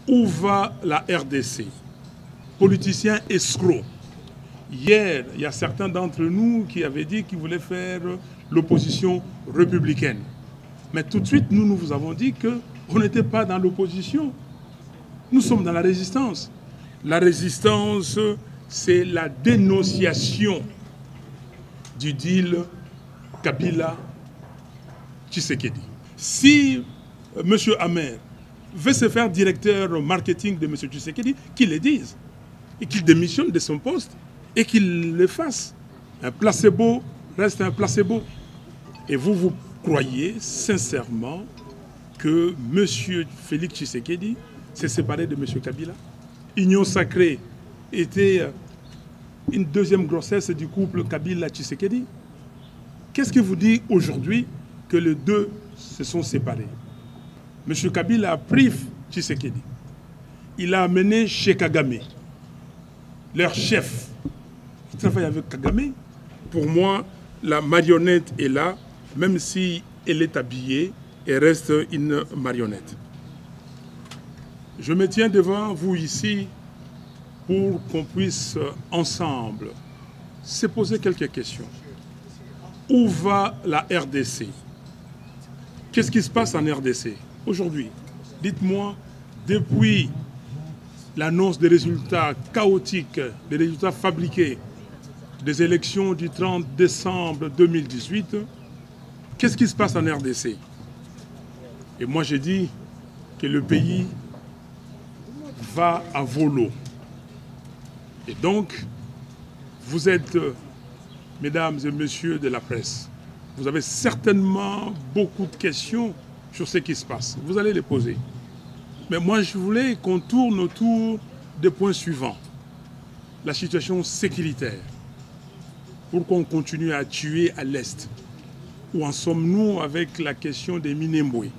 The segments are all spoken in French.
Où va la RDC? Politiciens escrocs. Hier, il y a certains d'entre nous qui avaient dit qu'ils voulaient faire l'opposition républicaine. Mais tout de suite, nous vous avons dit qu'on n'était pas dans l'opposition. Nous sommes dans la résistance. La résistance, c'est la dénonciation du deal Kabila-Tshisekedi. Si M. Amer veut se faire directeur marketing de M. Tshisekedi, qu'il le dise et qu'il démissionne de son poste et qu'il le fasse. Un placebo reste un placebo. Et vous croyez sincèrement que M. Félix Tshisekedi s'est séparé de M. Kabila? Union sacrée était une deuxième grossesse du couple Kabila-Tshisekedi. Qu'est-ce qui vous dit aujourd'hui que les deux se sont séparés? M. Kabila a pris Tshisekedi. Il a amené chez Kagame, leur chef. Il travaille avec Kagame. Pour moi, la marionnette est là, même si elle est habillée, elle reste une marionnette. Je me tiens devant vous ici pour qu'on puisse ensemble se poser quelques questions. Où va la RDC? Qu'est-ce qui se passe en RDC aujourd'hui? Dites-moi, depuis l'annonce des résultats chaotiques, des résultats fabriqués des élections du 30 décembre 2018, qu'est-ce qui se passe en RDC? Et moi, j'ai dit que le pays va à volo. Et donc, vous êtes, mesdames et messieurs de la presse, vous avez certainement beaucoup de questions sur ce qui se passe. Vous allez les poser. Mais moi, je voulais qu'on tourne autour des points suivants. La situation sécuritaire. Pour qu'on continue à tuer à l'Est. Où en sommes-nous avec la question des Minembwe?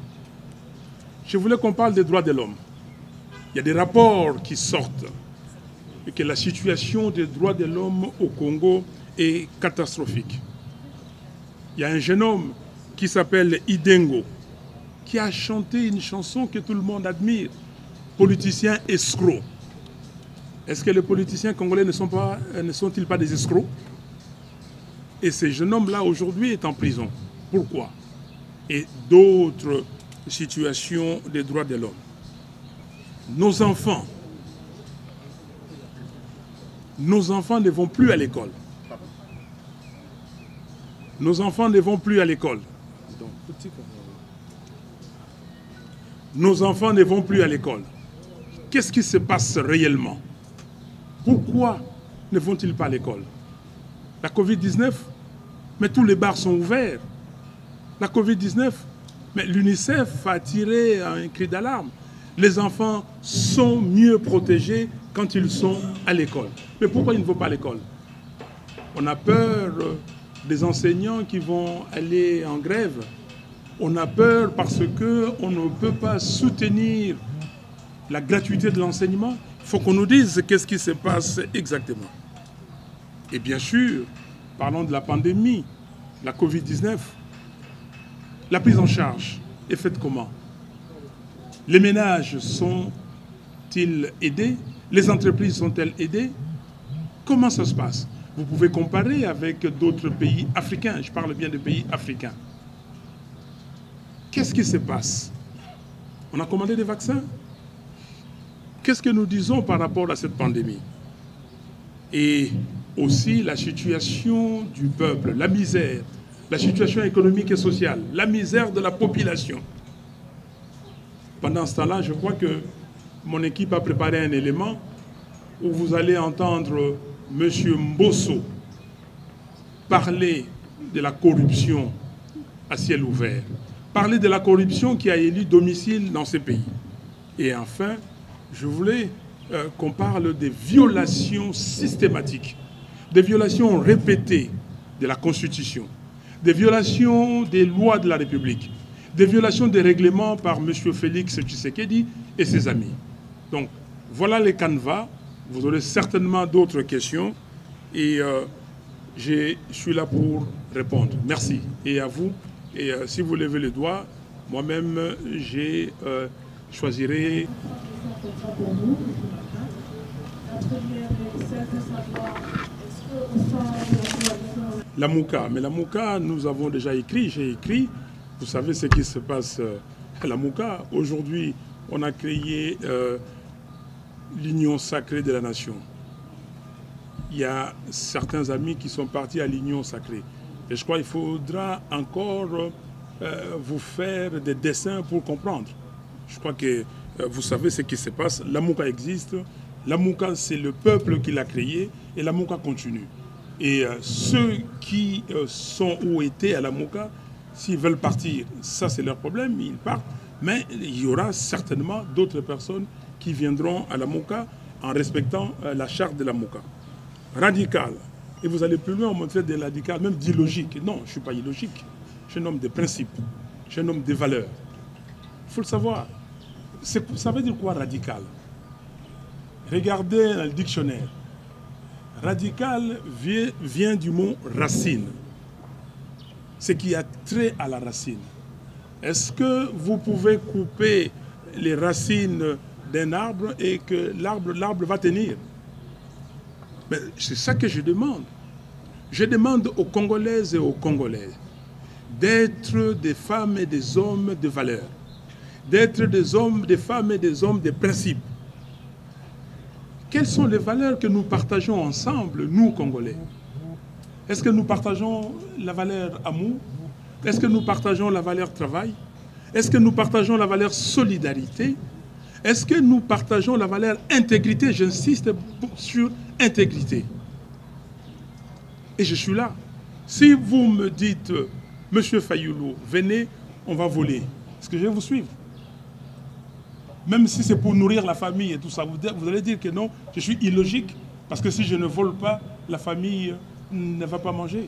Je voulais qu'on parle des droits de l'homme. Il y a des rapports qui sortent et que la situation des droits de l'homme au Congo est catastrophique. Il y a un jeune homme qui s'appelle Idengo, qui a chanté une chanson que tout le monde admire, politicien escroc. Est-ce que les politiciens congolais ne sont-ils pas des escrocs? Et ce jeune homme-là, aujourd'hui, est en prison. Pourquoi? Et d'autres situations des droits de l'homme. Nos enfants ne vont plus à l'école. Nos enfants ne vont plus à l'école. Nos enfants ne vont plus à l'école. Qu'est-ce qui se passe réellement? Pourquoi ne vont-ils pas à l'école? La Covid-19, mais tous les bars sont ouverts. La Covid-19, mais l'UNICEF a tiré un cri d'alarme. Les enfants sont mieux protégés quand ils sont à l'école. Mais pourquoi ils ne vont pas à l'école? On a peur des enseignants qui vont aller en grève. On a peur parce qu'on ne peut pas soutenir la gratuité de l'enseignement. Il faut qu'on nous dise qu'est-ce qui se passe exactement. Et bien sûr, parlons de la pandémie, la Covid-19. La prise en charge est faite comment? Les ménages sont-ils aidés? Les entreprises sont-elles aidées? Comment ça se passe? Vous pouvez comparer avec d'autres pays africains. Je parle bien de pays africains. Qu'est-ce qui se passe? On a commandé des vaccins? Qu'est-ce que nous disons par rapport à cette pandémie? Et aussi la situation du peuple, la misère, la situation économique et sociale, la misère de la population. Pendant ce temps-là, je crois que mon équipe a préparé un élément où vous allez entendre M. Mbosso parler de la corruption à ciel ouvert, parler de la corruption qui a élu domicile dans ces pays. Et enfin, je voulais qu'on parle des violations systématiques, des violations répétées de la Constitution, des violations des lois de la République, des violations des règlements par M. Félix Tshisekedi et ses amis. Donc, voilà les canevas. Vous aurez certainement d'autres questions et je suis là pour répondre. Merci. Et à vous. Et si vous levez le doigt, moi-même, je choisirai questions pour vous ce matin. La première est celle de savoir, est-ce qu'au sein de la coalition... La MOUCA, mais la MOUCA, nous avons déjà écrit, j'ai écrit, vous savez ce qui se passe à la MOUCA. Aujourd'hui, on a créé l'Union sacrée de la nation. Il y a certains amis qui sont partis à l'Union sacrée. Et je crois qu'il faudra encore vous faire des dessins pour comprendre. Je crois que vous savez ce qui se passe. La MOUCA existe. La MOUCA, c'est le peuple qui l'a créée et la MOUCA continue. Et ceux qui sont ou étaient à la MOUCA, s'ils veulent partir, ça c'est leur problème, ils partent. Mais il y aura certainement d'autres personnes qui viendront à la MOUCA en respectant la charte de la MOUCA. Radical. Et vous allez plus loin, on montrer des radicales, même d'illogique. Non, je ne suis pas illogique. Je suis un homme de principes. Je suis un homme de valeurs. Il faut le savoir. Ça veut dire quoi radical? Regardez dans le dictionnaire. Radical vient du mot racine. Ce qui a trait à la racine. Est-ce que vous pouvez couper les racines d'un arbre et que l'arbre va tenir? C'est ça que je demande. Je demande aux Congolaises et aux Congolais d'être des femmes et des hommes de valeur, d'être des femmes et des hommes de principe. Quelles sont les valeurs que nous partageons ensemble, nous, Congolais? Est-ce que nous partageons la valeur amour? Est-ce que nous partageons la valeur travail? Est-ce que nous partageons la valeur solidarité? Est-ce que nous partageons la valeur intégrité? J'insiste sur intégrité. Et je suis là. Si vous me dites, Monsieur Fayulu, venez, on va voler, est-ce que je vais vous suivre? Même si c'est pour nourrir la famille et tout ça, vous allez dire que non, je suis illogique, parce que si je ne vole pas, la famille ne va pas manger.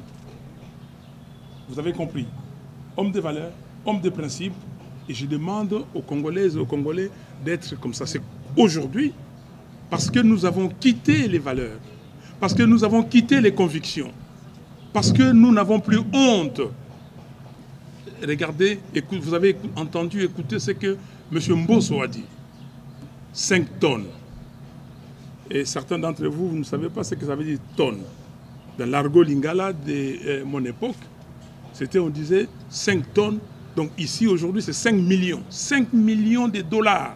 Vous avez compris. Homme de valeur, homme de principe, et je demande aux Congolaises et aux Congolais d'être comme ça. C'est aujourd'hui, parce que nous avons quitté les valeurs, parce que nous avons quitté les convictions, parce que nous n'avons plus honte. Regardez, vous avez entendu, écouter ce que M. Mbosso a dit. 5 tonnes. Et certains d'entre vous, vous ne savez pas ce que ça veut dire tonnes. Dans l'argot lingala de mon époque, on disait 5 tonnes. Donc ici, aujourd'hui, c'est 5 millions. 5 millions de dollars.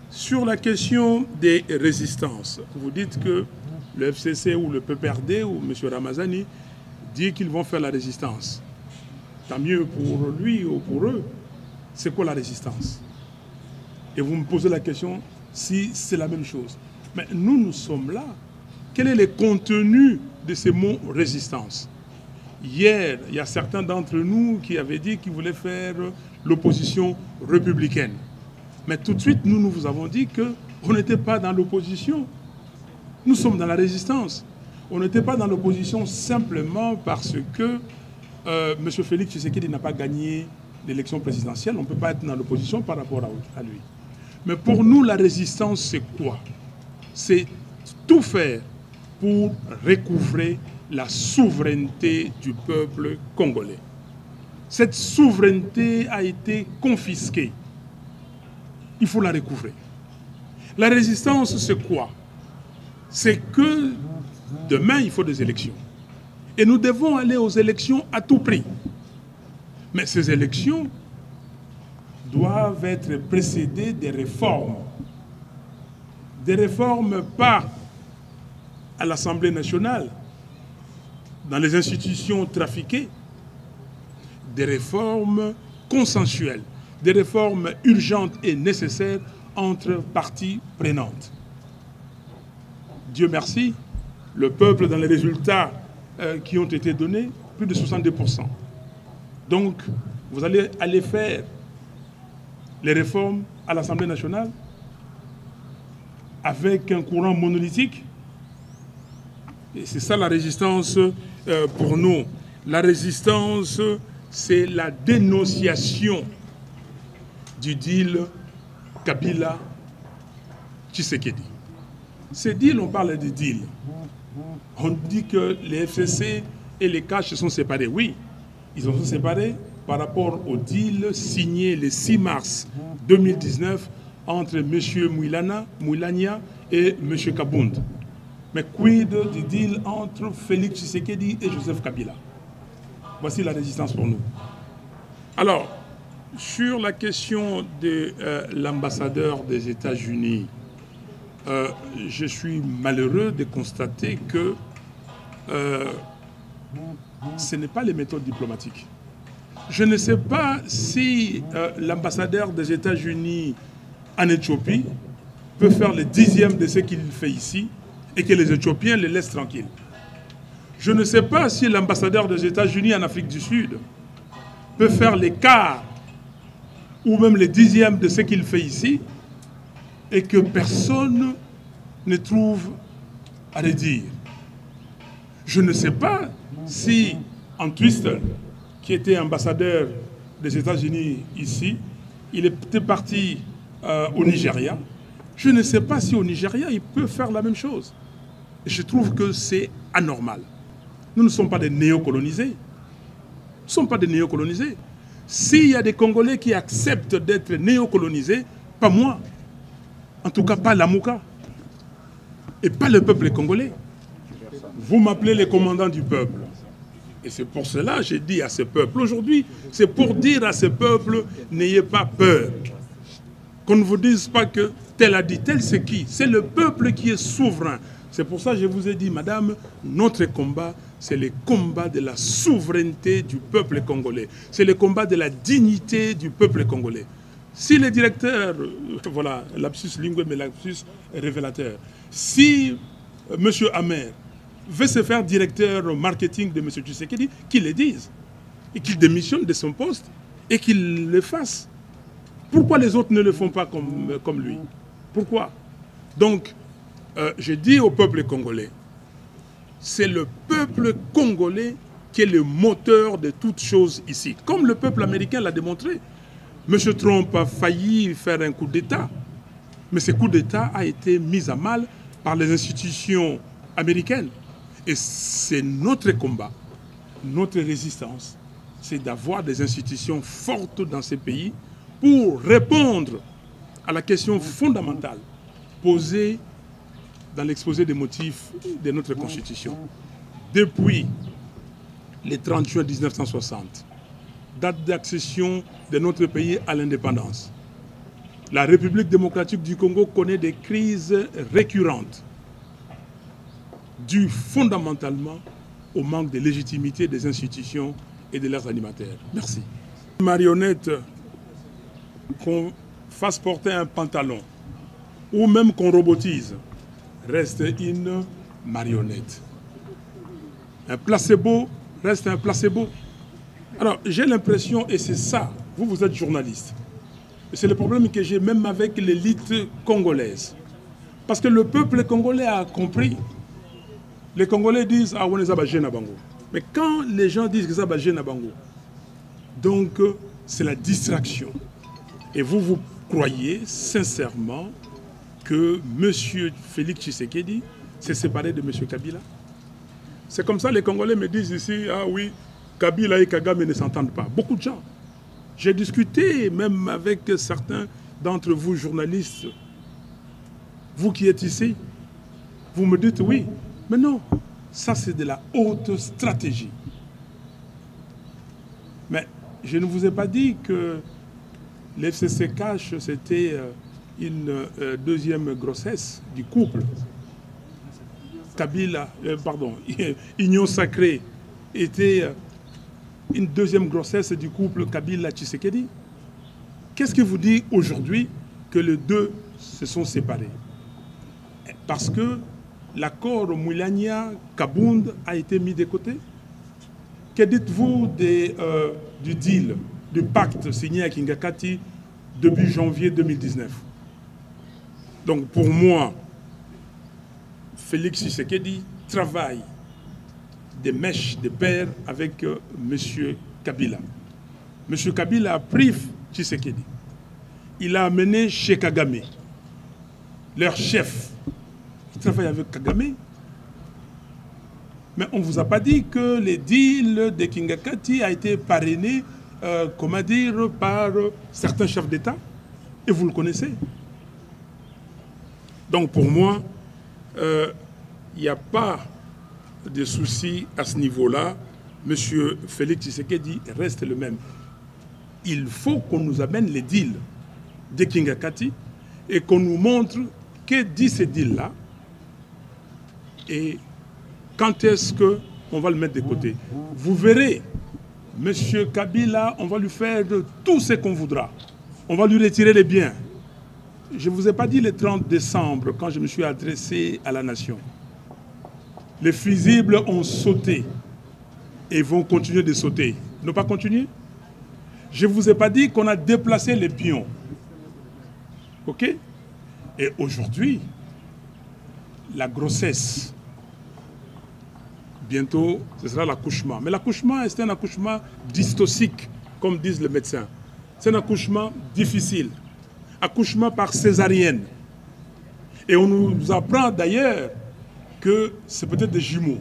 Sur la question des résistances, vous dites que le FCC ou le PPRD ou M. Ramazani dit qu'ils vont faire la résistance. Tant mieux pour lui ou pour eux. C'est quoi la résistance? Et vous me posez la question si c'est la même chose. Mais nous, nous sommes là. Quel est le contenu de ces mots résistance? Hier, il y a certains d'entre nous qui avaient dit qu'ils voulaient faire l'opposition républicaine. Mais tout de suite, nous vous avons dit qu'on n'était pas dans l'opposition. Nous sommes dans la résistance. On n'était pas dans l'opposition simplement parce que M. Félix Tshisekedi n'a pas gagné l'élection présidentielle. On ne peut pas être dans l'opposition par rapport à lui. Mais pour nous, la résistance, c'est quoi? C'est tout faire pour recouvrer la souveraineté du peuple congolais. Cette souveraineté a été confisquée. Il faut la recouvrer. La résistance, c'est quoi? C'est que demain, il faut des élections. Et nous devons aller aux élections à tout prix. Mais ces élections doivent être précédées des réformes. Des réformes pas à l'Assemblée nationale, dans les institutions trafiquées, des réformes consensuelles, des réformes urgentes et nécessaires entre parties prenantes. Dieu merci, le peuple, dans les résultats qui ont été donnés, plus de 62%. Donc, vous allez aller faire les réformes à l'Assemblée nationale avec un courant monolithique. Et c'est ça la résistance pour nous. La résistance, c'est la dénonciation du deal Kabila-Tshisekedi. Ces deals, on parle de deal. On dit que les FCC et les CACH se sont séparés. Oui, ils se sont séparés par rapport au deal signé le 6 mars 2019 entre M. Moulania et M. Kabound. Mais quid du deal entre Félix Tshisekedi et Joseph Kabila? Voici la résistance pour nous. Alors, sur la question de l'ambassadeur des États-Unis, je suis malheureux de constater que ce n'est pas les méthodes diplomatiques. Je ne sais pas si l'ambassadeur des États-Unis en Éthiopie peut faire le 10e de ce qu'il fait ici et que les Éthiopiens les laissent tranquilles. Je ne sais pas si l'ambassadeur des États-Unis en Afrique du Sud peut faire les quarts ou même les 10e de ce qu'il fait ici et que personne ne trouve à le dire. Je ne sais pas si Entwistle, qui était ambassadeur des États-Unis ici, il était parti au Nigeria. Je ne sais pas si au Nigeria, il peut faire la même chose. Et je trouve que c'est anormal. Nous ne sommes pas des néocolonisés. Nous ne sommes pas des néocolonisés. S'il y a des Congolais qui acceptent d'être néocolonisés, pas moi. En tout cas, pas l'Amouka. Et pas le peuple congolais. Vous m'appelez les commandants du peuple. Et c'est pour cela que j'ai dit à ce peuple, aujourd'hui, c'est pour dire à ce peuple, n'ayez pas peur. Qu'on ne vous dise pas que tel a dit, tel c'est qui? C'est le peuple qui est souverain. C'est pour ça que je vous ai dit, madame, notre combat, c'est le combat de la souveraineté du peuple congolais. C'est le combat de la dignité du peuple congolais. Si les directeurs, voilà, lapsus lingue, mais lapsus révélateur, si M. Amer veut se faire directeur marketing de M. Tshisekedi, qu'il le dise, et qu'il démissionne de son poste, et qu'il le fasse. Pourquoi les autres ne le font pas comme lui? Pourquoi? Donc, je dis au peuple congolais, c'est le peuple congolais qui est le moteur de toutes choses ici. Comme le peuple américain l'a démontré. M. Trump a failli faire un coup d'État, mais ce coup d'État a été mis à mal par les institutions américaines. Et c'est notre combat, notre résistance, c'est d'avoir des institutions fortes dans ces pays pour répondre à la question fondamentale posée dans l'exposé des motifs de notre Constitution. Depuis le 30 juin 1960, date d'accession de notre pays à l'indépendance, la République démocratique du Congo connaît des crises récurrentes dues fondamentalement au manque de légitimité des institutions et de leurs animateurs. Merci. Une marionnette, qu'on fasse porter un pantalon ou même qu'on robotise, reste une marionnette. Un placebo reste un placebo. Alors, j'ai l'impression, et c'est ça, vous êtes journaliste, c'est le problème que j'ai même avec l'élite congolaise. Parce que le peuple congolais a compris. Les Congolais disent « Ah, on est abagé na bango ». Mais quand les gens disent que c'est abagé na bango, donc c'est la distraction. Et vous croyez sincèrement que M. Félix Tshisekedi s'est séparé de M. Kabila? C'est comme ça les Congolais me disent ici « Ah oui, Kabila et Kagame ne s'entendent pas ». Beaucoup de gens. J'ai discuté même avec certains d'entre vous journalistes. Vous qui êtes ici, vous me dites oui. Mais non, ça c'est de la haute stratégie. Mais je ne vous ai pas dit que l'FCC cache, c'était une deuxième grossesse du couple. Kabila, Union Sacrée était une deuxième grossesse du couple Kabila-Tshisekedi. Qu'est-ce qui vous dit aujourd'hui que les deux se sont séparés? Parce que l'accord Moulania-Kabound a été mis de côté. Que dites-vous du deal, du pacte signé à Kingakati début janvier 2019? Donc pour moi, Félix Tshisekedi travaille des mèches de pair avec M. Kabila. M. Kabila a pris Tshisekedi. Il a amené chez Kagame, leur chef. Il travaille avec Kagame. Mais on ne vous a pas dit que le deal de Kingakati a été parrainé, comment dire, par certains chefs d'État. Et vous le connaissez. Donc pour moi, il n'y a pas de souci à ce niveau-là. Monsieur Félix Tshisekedi reste le même. Il faut qu'on nous amène les deals de Kingakati et qu'on nous montre que dit ces deals-là et quand est-ce qu'on va le mettre de côté. Vous verrez, monsieur Kabila, on va lui faire de tout ce qu'on voudra. On va lui retirer les biens. Je ne vous ai pas dit le 30 décembre, quand je me suis adressé à la nation. Les fusibles ont sauté et vont continuer de sauter. Ne pas continuer? Je ne vous ai pas dit qu'on a déplacé les pions. OK? Et aujourd'hui, la grossesse, bientôt, ce sera l'accouchement. Mais l'accouchement, c'est un accouchement dystocique, comme disent les médecins. C'est un accouchement difficile. Accouchement par césarienne. Et on nous apprend d'ailleurs que c'est peut-être des jumeaux.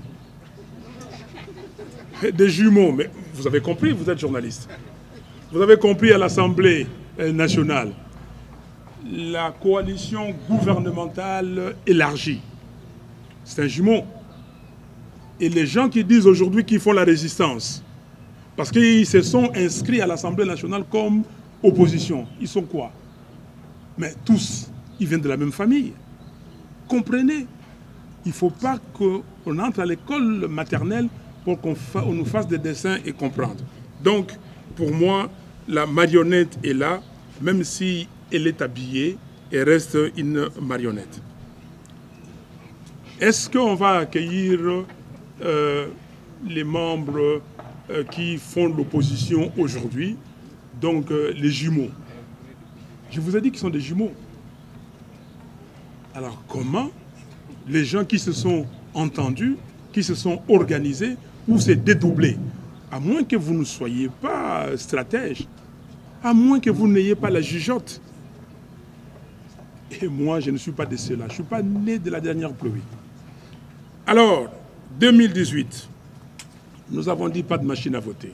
Des jumeaux, mais vous avez compris, vous êtes journaliste. Vous avez compris à l'Assemblée nationale. La coalition gouvernementale élargie, c'est un jumeau. Et les gens qui disent aujourd'hui qu'ils font la résistance, parce qu'ils se sont inscrits à l'Assemblée nationale comme opposition, ils sont quoi? Mais tous, ils viennent de la même famille. Comprenez, il ne faut pas qu'on entre à l'école maternelle pour qu'on nous fasse des dessins et comprendre. Donc, pour moi, la marionnette est là, même si elle est habillée, elle reste une marionnette. Est-ce qu'on va accueillir les membres qui font l'opposition aujourd'hui, donc les jumeaux? Je vous ai dit qu'ils sont des jumeaux. Alors comment les gens qui se sont entendus, qui se sont organisés, ou se dédoubler, à moins que vous ne soyez pas stratège, à moins que vous n'ayez pas la jugeote. Et moi, je ne suis pas de cela. Je ne suis pas né de la dernière pluie. Alors, 2018, nous avons dit pas de machine à voter.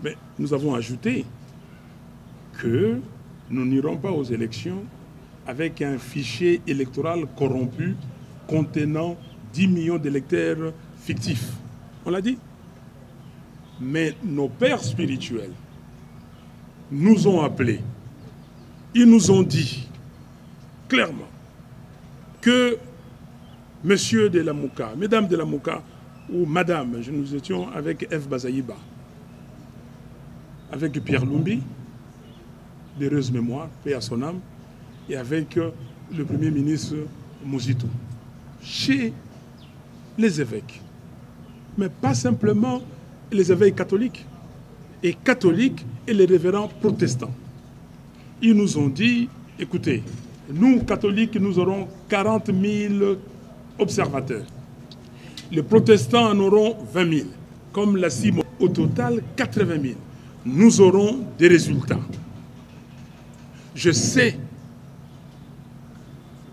Mais nous avons ajouté que nous n'irons pas aux élections avec un fichier électoral corrompu contenant 10 millions d'électeurs fictifs. On l'a dit. Mais nos pères spirituels nous ont appelés. Ils nous ont dit clairement que Monsieur de la Mouka, Mesdames de la Mouka, ou Madame, nous étions avec F. Bazaïba, avec Pierre Lumbi, d'heureuse mémoire, paix à son âme, et avec le Premier ministre Mouzito, chez les évêques. Mais pas simplement les évêques catholiques, et les révérends protestants. Ils nous ont dit, écoutez, nous, catholiques, nous aurons 40 000 observateurs. Les protestants en auront 20 000. Comme la CIMO, au total, 80 000. Nous aurons des résultats. Je sais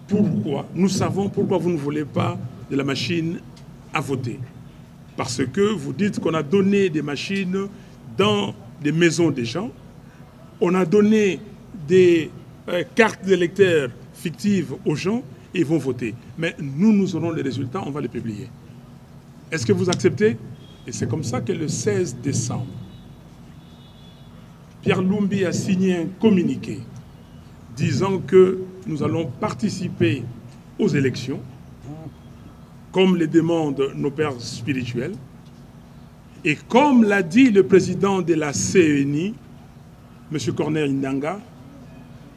pourquoi, nous savons pourquoi vous ne voulez pas de la machine à voter. Parce que vous dites qu'on a donné des machines dans des maisons des gens, on a donné des cartes d'électeurs fictives aux gens et ils vont voter. Mais nous aurons les résultats, on va les publier. Est-ce que vous acceptez? Et c'est comme ça que le 16 décembre, Pierre Lumbi a signé un communiqué disant que nous allons participer aux élections, comme les demandent nos pères spirituels, et comme l'a dit le président de la CENI, M. Corneille Ndanga,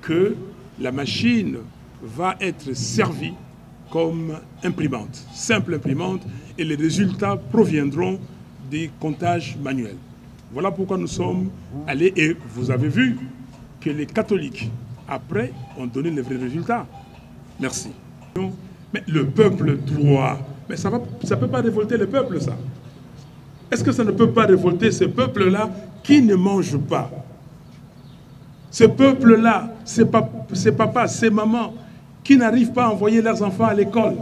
que la machine va être servie comme imprimante, simple imprimante, et les résultats proviendront des comptages manuels. Voilà pourquoi nous sommes allés, et vous avez vu que les catholiques, après, ont donné les vrais résultats. Merci. Mais le peuple doit... Mais ça ne peut pas révolter le peuple, ça. Est-ce que ça ne peut pas révolter ce peuple-là qui ne mange pas? Ce peuple-là, ces papas, ces mamans, qui n'arrivent pas à envoyer leurs enfants à l'école.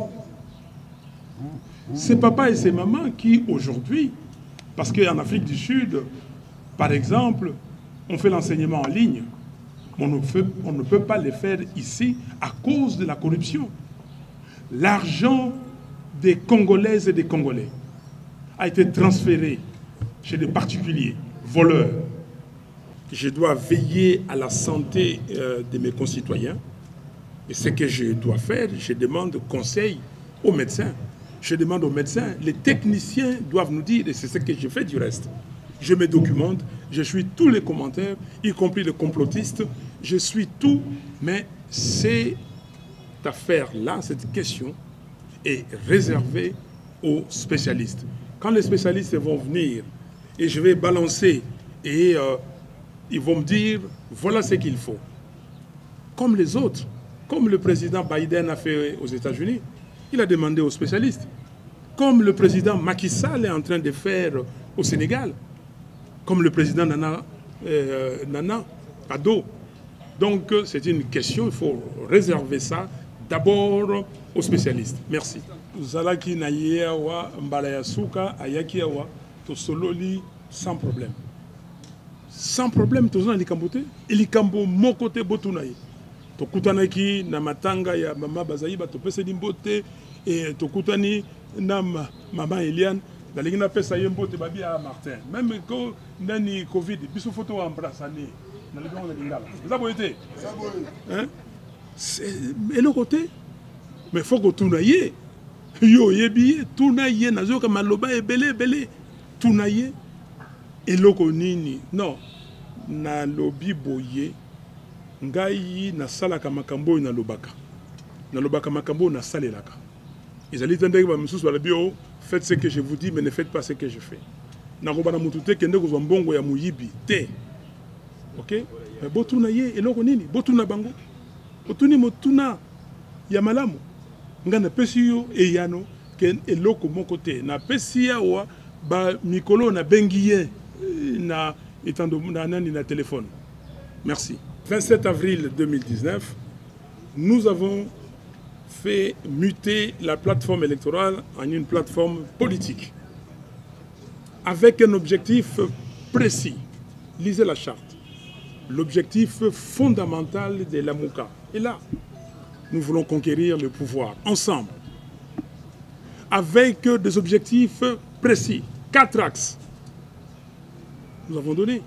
Ces papas et ces mamans qui, aujourd'hui, parce qu'en Afrique du Sud, par exemple, on fait l'enseignement en ligne, on ne peut pas le faire ici à cause de la corruption. l'argent des Congolaises et des Congolais a été transféré chez des particuliers, voleurs. Je dois veiller à la santé de mes concitoyens. Et ce que je dois faire, je demande conseil aux médecins. Je demande aux médecins, les techniciens doivent nous dire, et c'est ce que je fais du reste. Je me documente, je suis tous les commentaires, y compris les complotistes, je suis tout, mais cette affaire-là, cette question, est réservée aux spécialistes. Quand les spécialistes vont venir, et je vais balancer, et ils vont me dire, voilà ce qu'il faut. Comme les autres, comme le président Biden a fait aux États-Unis, il a demandé aux spécialistes. Comme le président Macky Sall est en train de faire au Sénégal. Comme le président Nana Addo. Donc c'est une question, il faut réserver ça d'abord aux spécialistes. Merci. Zalaki na yewa mbala suka ayaki awa to sololi sans problème. Sans problème to zona likambote, likambo mokote botunaye. Tokutanaki na matanga ya mama Bazaiba topese dimbote et tokutani na mama Eliane dalingi na pesa yembote babi à Martin même ko nani Covid biso photo embrassani na le bon de lingala ça boyete hein et le côté mais faut que tunaye yo yebi tunaye nazo ka maloba ebele tunaye et loko nini non na lobi boye ngai na salaka makambo na lobaka makambo na salelaka ezali tendeke ba misusu bala bio faites ce que je vous dis mais ne faites pas ce que je fais na ko bana mutute kende ko mbongo ya muyibi te OK mais botuna ye eloko nini botuna bango botuni motuna ya malamu ngana pesi yo e yano ken eloko moko te na pesi ya wa ba mikolo na bengiye na etando na nani na téléphone. Merci. 27 avril 2019, nous avons fait muter la plateforme électorale en une plateforme politique, avec un objectif précis. Lisez la charte. L'objectif fondamental de la MOUCA. Et là, nous voulons conquérir le pouvoir, ensemble, avec des objectifs précis. 4 axes. Nous avons donné.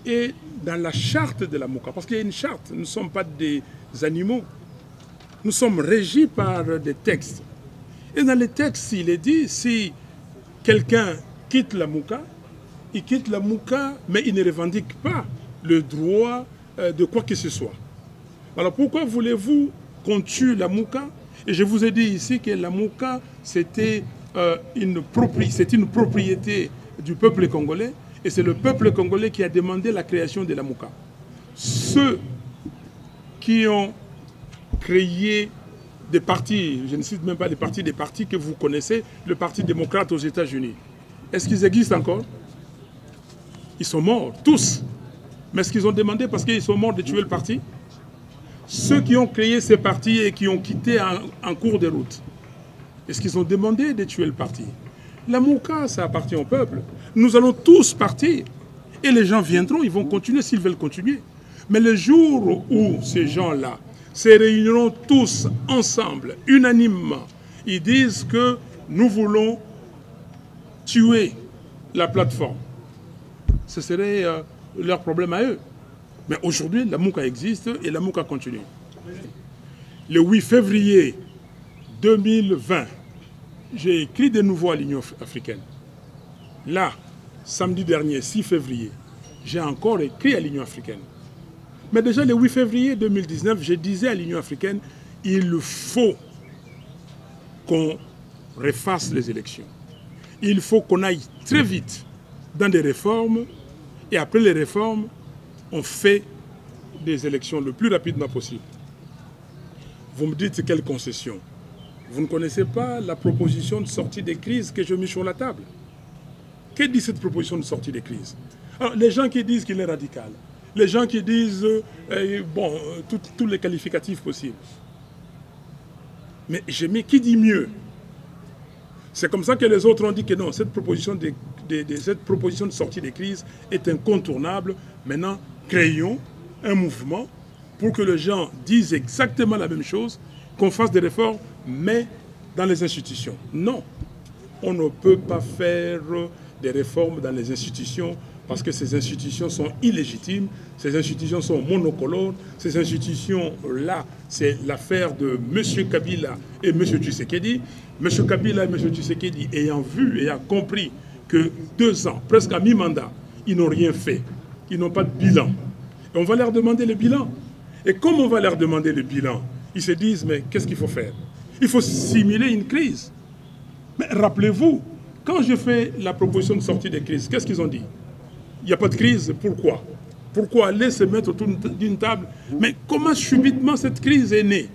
Et dans la charte de la MOUCA, parce qu'il y a une charte, nous ne sommes pas des animaux, nous sommes régis par des textes. Et dans les textes, il est dit, si quelqu'un quitte la MOUCA, il quitte la MOUCA, mais il ne revendique pas le droit de quoi que ce soit. Alors pourquoi voulez-vous qu'on tue la MOUCA? Et je vous ai dit ici que la MOUCA, c'était une propriété du peuple congolais. Et c'est le peuple congolais qui a demandé la création de la MOUCA. Ceux qui ont créé des partis, je ne cite même pas des partis que vous connaissez, le Parti démocrate aux États-Unis. Est-ce qu'ils existent encore? Ils sont morts, tous. Mais est-ce qu'ils ont demandé parce qu'ils sont morts de tuer le parti? Ceux qui ont créé ces partis et qui ont quitté en cours de route, est-ce qu'ils ont demandé de tuer le parti? La MOUCA, ça appartient au peuple. Nous allons tous partir. Et les gens viendront, ils vont continuer s'ils veulent continuer. Mais le jour où ces gens-là se réuniront tous ensemble, unanimement, ils disent que nous voulons tuer la plateforme. Ce serait leur problème à eux. Mais aujourd'hui, la MOUCA existe et la MOUCA continue. Le 8 février 2020, j'ai écrit de nouveau à l'Union africaine. Là, samedi dernier, 6 février, j'ai encore écrit à l'Union africaine. Mais déjà le 8 février 2019, je disais à l'Union africaine, il faut qu'on refasse les élections. Il faut qu'on aille très vite dans des réformes et après les réformes, on fait des élections le plus rapidement possible. Vous me dites quelle concession? Vous ne connaissez pas la proposition de sortie des crises que je mets sur la table. Que dit cette proposition de sortie des crises? Alors, les gens qui disent qu'il est radical, les gens qui disent tous les qualificatifs possibles. Mais je mets qui dit mieux? C'est comme ça que les autres ont dit que non, cette proposition de sortie des crises est incontournable. Maintenant, créons un mouvement pour que les gens disent exactement la même chose, qu'on fasse des réformes mais dans les institutions. Non, on ne peut pas faire des réformes dans les institutions parce que ces institutions sont illégitimes, ces institutions sont monocolores, ces institutions-là, c'est l'affaire de M. Kabila et M. Tshisekedi. M. Kabila et M. Tshisekedi ayant vu et ayant compris que 2 ans, presque à mi-mandat, ils n'ont rien fait, ils n'ont pas de bilan. Et on va leur demander le bilan. Et comme on va leur demander le bilan, ils se disent, mais qu'est-ce qu'il faut faire? Il faut simuler une crise. Mais rappelez-vous, quand je fais la proposition de sortie des crises, qu'est-ce qu'ils ont dit? Il n'y a pas de crise, pourquoi? Pourquoi aller se mettre autour d'une table? Mais comment subitement cette crise est née?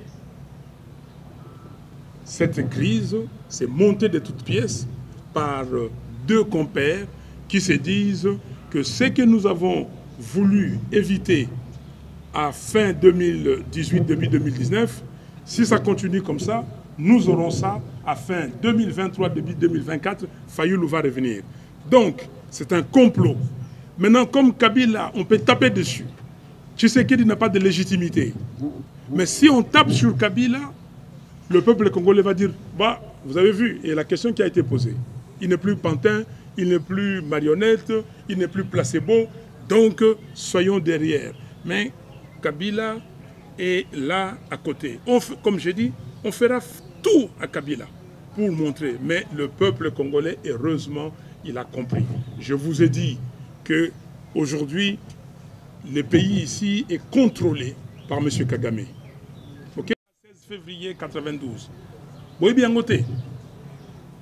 Cette crise s'est montée de toutes pièces par 2 compères qui se disent que ce que nous avons voulu éviter à fin 2018, début 2019, si ça continue comme ça, nous aurons ça à fin 2023, début 2024, Fayoulou va revenir. Donc, c'est un complot. Maintenant, comme Kabila, on peut taper dessus. Tshisekedi n'a pas de légitimité. Mais si on tape sur Kabila, le peuple congolais va dire, bah, vous avez vu, et la question qui a été posée, il n'est plus pantin, il n'est plus marionnette, il n'est plus placebo, donc soyons derrière. Mais Kabila est là à côté. Comme je dis, on fera tout à Kabila pour montrer. Mais le peuple congolais, heureusement, il a compris. Je vous ai dit qu'aujourd'hui, le pays ici est contrôlé par M. Kagame. Ok, 16 février 1992. Vous bien noté.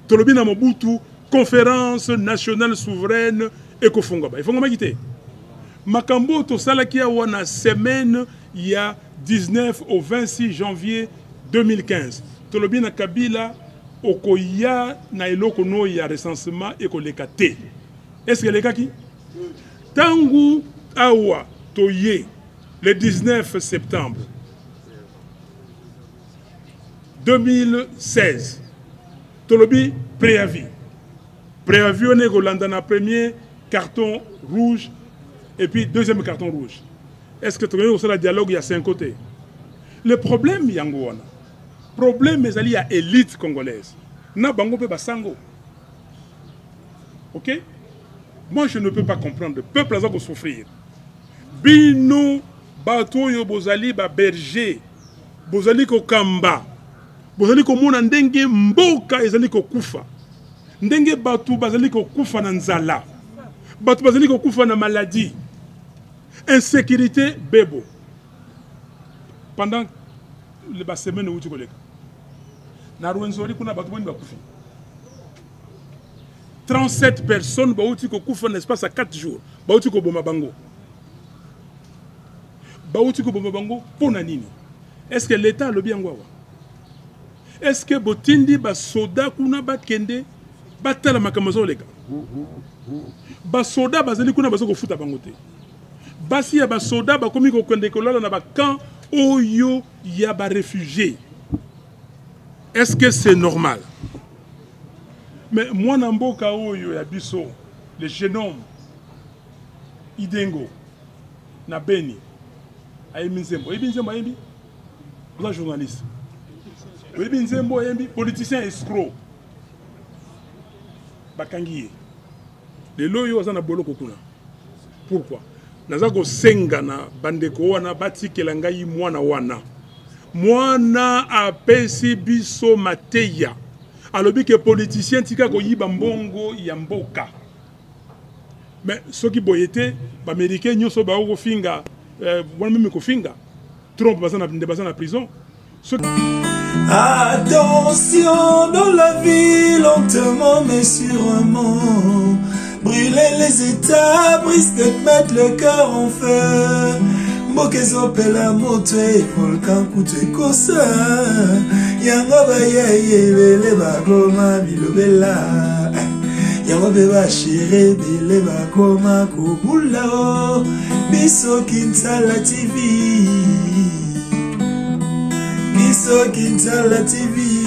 Tolobina Mobutu, conférence nationale souveraine et Kofongaba. Il faut que quitter. Makambo to salakia wana semaine il y a 19 au 26 janvier 2015. Tolobina Kabila okoya na eloko no ya recensement et kolekate. Est-ce que les cas qui Tangu awa toye le 19 septembre 2016 tolobi préavis. Préavis on est Golanda na premier carton rouge et puis deuxième carton rouge. Est-ce que tu as le dialogue, il y a 5 côtés? Le problème, Yangouana, problème, mais il y a élite congolaise. Na bango pe basango. Ok? Moi, je ne peux pas comprendre. Le peuple a besoin de souffrir. Bino, bato yo bozali ba berger, bozali ko kamba, bozali ko mona ndenge mboka ezali ko kufa. Ndenge bato bazali ko kufa na nzala. Bato bazali ko kufa na maladie. Insécurité, bebo. Pendant les semaines où tu connais, na Rwenzori kuna bato boni bakufi. 37 personnes bauti ko kufa l'espace à 4 jours. Bauti ko boma bango. Bauti ko boma bango pona nini? Est-ce que l'État le bien ngwawa? Est-ce que botindi ba soda kuna bakende batala makamazo leka? Ba soda bazali kuna bazoko futa bangote. Basi ya ba soda ba komi ko kende kolala na ba camp oyo ya ba réfugiés. Est-ce que c'est normal? Mais moi namboka oyo ya biso le jeune homme Idengo na Beni ayemi nzembo ayemi la journaliste ayemi nzembo ayemi politicien escroc bakangiye le loyo azana boloko kuna. Pourquoi? Nazako senga na bandeko wana batikela ngai mwana apesi biso mateya alobi ke politicien tika ko yiba mbongo ya mboka. Mais ceux qui boyete ba américain nyoso ba ko finga wana même ko finga Trump bazana na prison. Attention dans la vie, lentement mais sûrement. Brûler les états risque de te mettre le cœur en feu. Mokezo pela mote volcan kute kosa. Yango ba ye bele ba goma bilobela. Yango be ba chere bele ba goma kubula. Biso Kinsala TV. Biso Kinsala TV.